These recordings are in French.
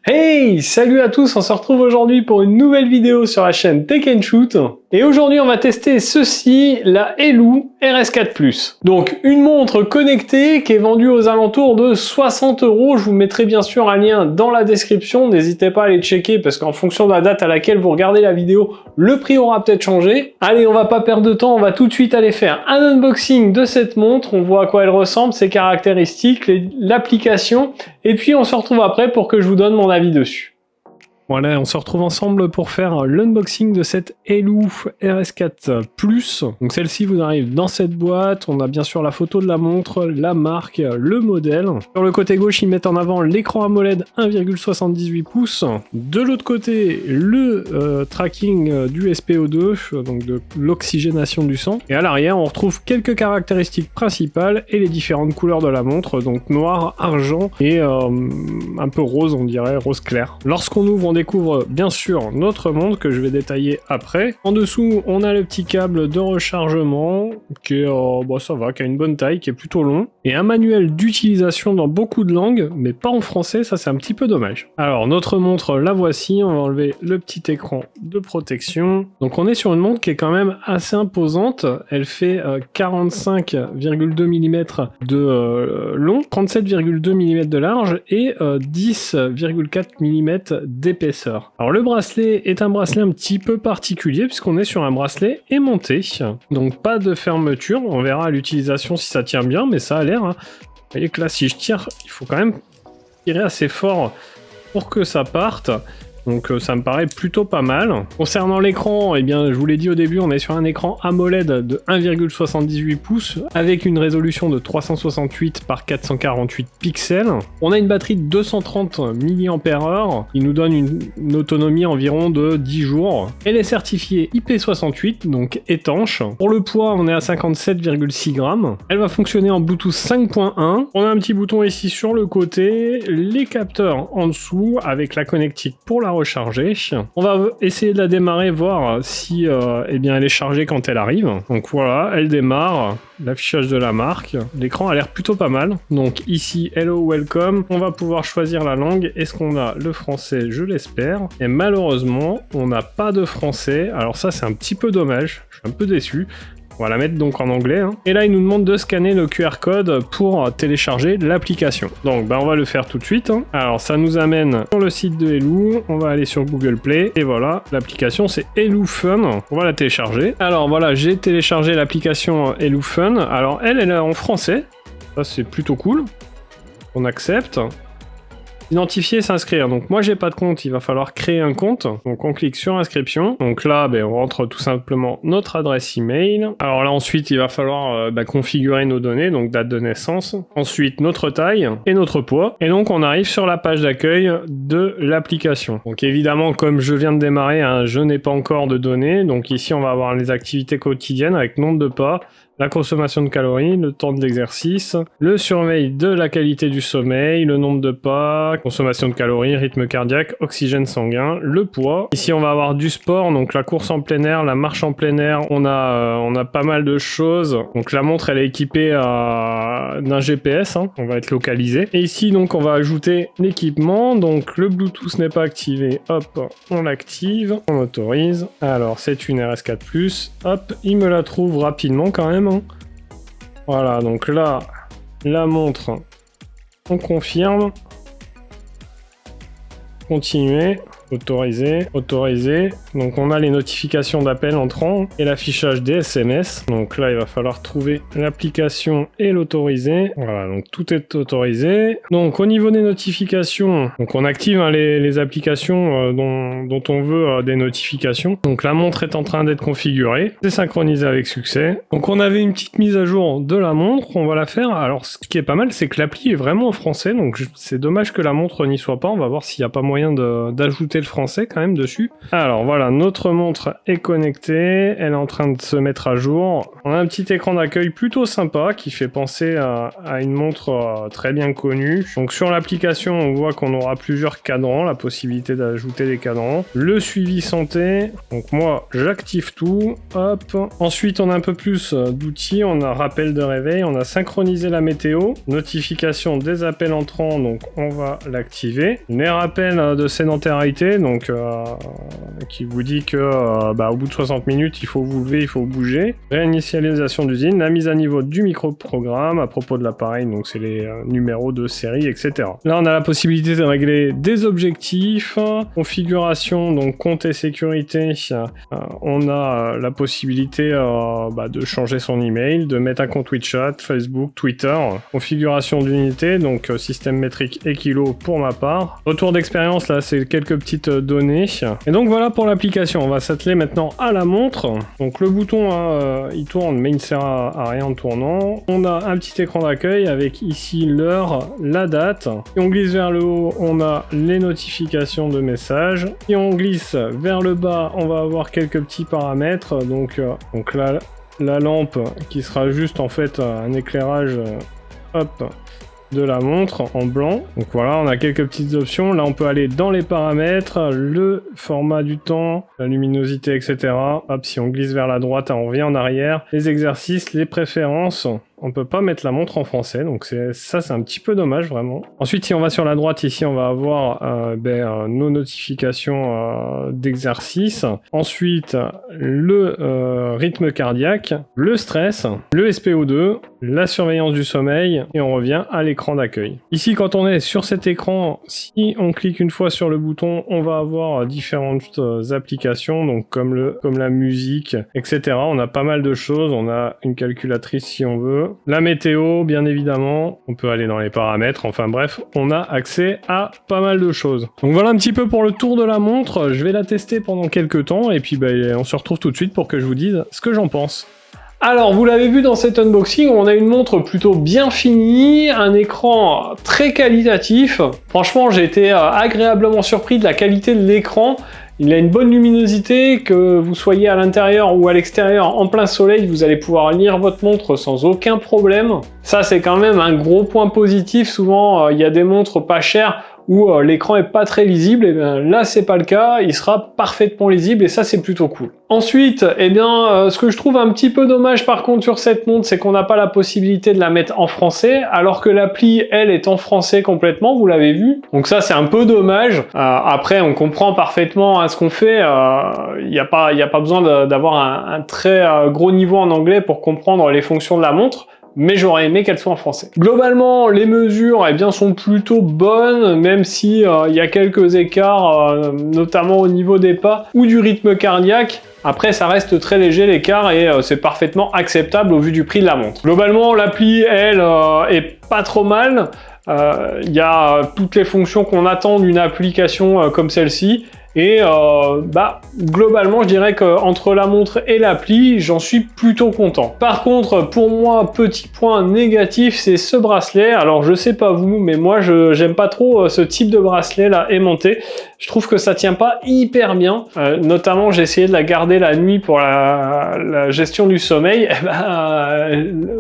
Hey, salut à tous, on se retrouve aujourd'hui pour une nouvelle vidéo sur la chaîne Tech & Shoot. Et aujourd'hui on va tester ceci, la Eeloo RS4+. Donc une montre connectée qui est vendue aux alentours de 60 €. Je vous mettrai bien sûr un lien dans la description, n'hésitez pas à aller checker parce qu'en fonction de la date à laquelle vous regardez la vidéo, le prix aura peut-être changé. Allez, on va pas perdre de temps, on va tout de suite aller faire un unboxing de cette montre, on voit à quoi elle ressemble, ses caractéristiques, l'application, et puis on se retrouve après pour que je vous donne mon avis dessus. Voilà, on se retrouve ensemble pour faire l'unboxing de cette Eeloo RS4+. Donc celle-ci vous arrive dans cette boîte, on a bien sûr la photo de la montre, la marque, le modèle. Sur le côté gauche, ils mettent en avant l'écran AMOLED 1,78 pouces. De l'autre côté, le tracking du SpO2, donc de l'oxygénation du sang. Et à l'arrière, on retrouve quelques caractéristiques principales et les différentes couleurs de la montre, donc noir, argent et un peu rose, on dirait, rose clair. Lorsqu'on ouvre, on découvre bien sûr notre montre que je vais détailler après. En dessous, on a le petit câble de rechargement qui est, ça va, qui a une bonne taille, qui est plutôt long. Et un manuel d'utilisation dans beaucoup de langues, mais pas en français, ça c'est un petit peu dommage. Alors, notre montre, la voici, on va enlever le petit écran de protection. Donc on est sur une montre qui est quand même assez imposante. Elle fait 45,2 mm de long, 37,2 mm de large et 10,4 mm d'épaisseur. Alors le bracelet est un bracelet un petit peu particulier puisqu'on est sur un bracelet aimanté, donc pas de fermeture, on verra à l'utilisation si ça tient bien, mais ça a l'air, hein. Vous voyez que là si je tire, il faut quand même tirer assez fort pour que ça parte. Donc ça me paraît plutôt pas mal. Concernant l'écran, eh bien je vous l'ai dit au début, on est sur un écran AMOLED de 1,78 pouces avec une résolution de 368 par 448 pixels. On a une batterie de 230 mAh, qui nous donne une autonomie environ de 10 jours. Elle est certifiée IP68, donc étanche. Pour le poids, on est à 57,6 grammes. Elle va fonctionner en Bluetooth 5.1. On a un petit bouton ici sur le côté, les capteurs en dessous avec la connectique pour la recharger. On va essayer de la démarrer, voir si elle est chargée quand elle arrive. Donc voilà, elle démarre, l'affichage de la marque. L'écran a l'air plutôt pas mal. Donc ici, hello, welcome. On va pouvoir choisir la langue. Est-ce qu'on a le français? Je l'espère. Et malheureusement, on n'a pas de français. Alors ça, c'est un petit peu dommage. Je suis un peu déçu. On va la mettre donc en anglais, hein. Et là, il nous demande de scanner le QR code pour télécharger l'application. Donc, on va le faire tout de suite, hein. Alors, ça nous amène sur le site de Eeloo. On va aller sur Google Play. Et voilà, l'application, c'est Eeloo Fun. On va la télécharger. Alors, voilà, j'ai téléchargé l'application Eeloo Fun. Alors, elle est en français. Ça, c'est plutôt cool. On accepte. Identifier, s'inscrire. Donc moi j'ai pas de compte, il va falloir créer un compte. Donc on clique sur inscription. Donc là on rentre tout simplement notre adresse email. Alors là ensuite il va falloir configurer nos données, donc date de naissance. Ensuite notre taille et notre poids. Et donc on arrive sur la page d'accueil de l'application. Donc évidemment comme je viens de démarrer, hein, je n'ai pas encore de données. Donc ici on va avoir les activités quotidiennes avec nombre de pas, la consommation de calories, le temps de l'exercice, le surveil de la qualité du sommeil, le nombre de pas, consommation de calories, rythme cardiaque, oxygène sanguin, le poids. Ici on va avoir du sport, donc la course en plein air, la marche en plein air, on a pas mal de choses. Donc la montre elle est équipée d'un GPS, hein, on va être localisé. Et ici donc on va ajouter l'équipement, donc le Bluetooth n'est pas activé, hop, on l'active, on autorise. Alors c'est une RS4+, hop, il me la trouve rapidement quand même. Voilà, donc là, la montre, on confirme, continuer, autoriser, autoriser. Donc on a les notifications d'appel entrant et l'affichage des SMS. Donc là, il va falloir trouver l'application et l'autoriser. Voilà, donc tout est autorisé. Donc au niveau des notifications, donc on active les applications dont on veut des notifications. Donc la montre est en train d'être configurée. C'est synchronisé avec succès. Donc on avait une petite mise à jour de la montre. On va la faire. Alors ce qui est pas mal, c'est que l'appli est vraiment en français. Donc c'est dommage que la montre n'y soit pas. On va voir s'il n'y a pas moyen d'ajouter le français quand même dessus. Alors voilà, notre montre est connectée, elle est en train de se mettre à jour. On a un petit écran d'accueil plutôt sympa qui fait penser à une montre très bien connue. Donc sur l'application, on voit qu'on aura plusieurs cadrans, la possibilité d'ajouter des cadrans. Le suivi santé, donc moi j'active tout, hop. Ensuite on a un peu plus d'outils, on a rappel de réveil, on a synchronisé la météo, notification des appels entrants, donc on va l'activer. Les rappels de sédentarité, donc qui vous dit que au bout de 60 minutes il faut vous lever, il faut bouger. Réinitialisation d'usine, la mise à niveau du microprogramme à propos de l'appareil, donc c'est les numéros de série, etc. Là on a la possibilité de régler des objectifs, configuration, donc compte et sécurité, on a la possibilité de changer son email, de mettre un compte WeChat, Facebook, Twitter, configuration d'unité, donc système métrique et kilo pour ma part. Retour d'expérience, là c'est quelques petites données. Et donc voilà pour l'application, on va s'atteler maintenant à la montre. Donc le bouton il tourne mais il ne sert à rien en tournant. On a un petit écran d'accueil avec ici l'heure, la date. Si on glisse vers le haut, on a les notifications de messages. Si on glisse vers le bas, on va avoir quelques petits paramètres. Donc là, la lampe qui sera juste en fait un éclairage de la montre en blanc. Donc voilà, on a quelques petites options. Là, on peut aller dans les paramètres, le format du temps, la luminosité, etc. Hop, si on glisse vers la droite, on revient en arrière. Les exercices, les préférences. On peut pas mettre la montre en français, donc c'est un petit peu dommage vraiment. Ensuite, si on va sur la droite ici, on va avoir nos notifications d'exercice. Ensuite, le rythme cardiaque, le stress, le SPO2, la surveillance du sommeil, et on revient à l'écran d'accueil. Ici, quand on est sur cet écran, si on clique une fois sur le bouton, on va avoir différentes applications, donc comme la musique, etc. On a pas mal de choses, on a une calculatrice si on veut. La météo, bien évidemment, on peut aller dans les paramètres, enfin bref, on a accès à pas mal de choses. Donc voilà un petit peu pour le tour de la montre, je vais la tester pendant quelques temps, et puis on se retrouve tout de suite pour que je vous dise ce que j'en pense. Alors, vous l'avez vu dans cet unboxing, on a une montre plutôt bien finie, un écran très qualitatif. Franchement, j'ai été agréablement surpris de la qualité de l'écran. Il a une bonne luminosité, que vous soyez à l'intérieur ou à l'extérieur en plein soleil, vous allez pouvoir lire votre montre sans aucun problème. Ça, c'est quand même un gros point positif. Souvent, il y a des montres pas chères où l'écran est pas très lisible, et bien là c'est pas le cas, il sera parfaitement lisible et ça c'est plutôt cool. Ensuite, ce que je trouve un petit peu dommage par contre sur cette montre, c'est qu'on n'a pas la possibilité de la mettre en français, alors que l'appli elle est en français complètement, vous l'avez vu. Donc ça c'est un peu dommage. Après on comprend parfaitement ce qu'on fait, il n'y a pas besoin d'avoir un très gros niveau en anglais pour comprendre les fonctions de la montre. Mais j'aurais aimé qu'elle soit en français. Globalement, les mesures sont plutôt bonnes, même si il y a quelques écarts, notamment au niveau des pas ou du rythme cardiaque. Après, ça reste très léger l'écart et c'est parfaitement acceptable au vu du prix de la montre. Globalement, l'appli, elle, est pas trop mal. Il y a toutes les fonctions qu'on attend d'une application comme celle-ci. Et globalement, je dirais qu'entre la montre et l'appli, j'en suis plutôt content. Par contre, pour moi, petit point négatif, c'est ce bracelet. Alors, je sais pas vous, mais moi, j'aime pas trop ce type de bracelet là aimanté. Je trouve que ça tient pas hyper bien. Notamment, j'ai essayé de la garder la nuit pour la gestion du sommeil.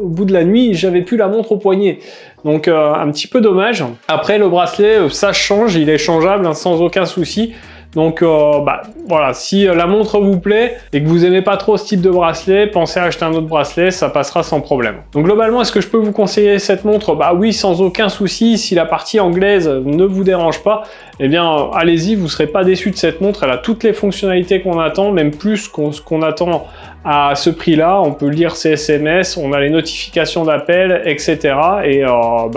Au bout de la nuit, j'avais plus la montre au poignet. Donc, un petit peu dommage. Après, le bracelet, ça change, il est changeable sans aucun souci. Donc voilà, si la montre vous plaît et que vous aimez pas trop ce type de bracelet, pensez à acheter un autre bracelet, ça passera sans problème. Donc globalement, est-ce que je peux vous conseiller cette montre? Bah oui, sans aucun souci, si la partie anglaise ne vous dérange pas, eh bien allez-y, vous serez pas déçu de cette montre, elle a toutes les fonctionnalités qu'on attend, même plus qu'on attend à ce prix-là. On peut lire ses SMS, on a les notifications d'appel, etc. Et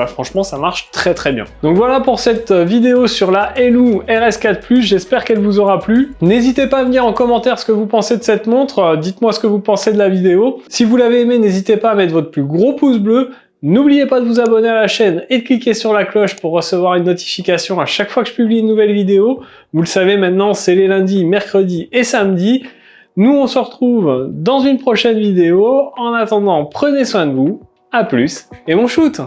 franchement, ça marche très très bien. Donc voilà pour cette vidéo sur la Elou RS4+, j'espère qu'elle vous aura plu. N'hésitez pas à me dire en commentaire ce que vous pensez de cette montre, dites-moi ce que vous pensez de la vidéo. Si vous l'avez aimé, n'hésitez pas à mettre votre plus gros pouce bleu. N'oubliez pas de vous abonner à la chaîne et de cliquer sur la cloche pour recevoir une notification à chaque fois que je publie une nouvelle vidéo. Vous le savez maintenant, c'est les lundis, mercredis et samedis. Nous, on se retrouve dans une prochaine vidéo. En attendant, prenez soin de vous. À plus et bon shoot!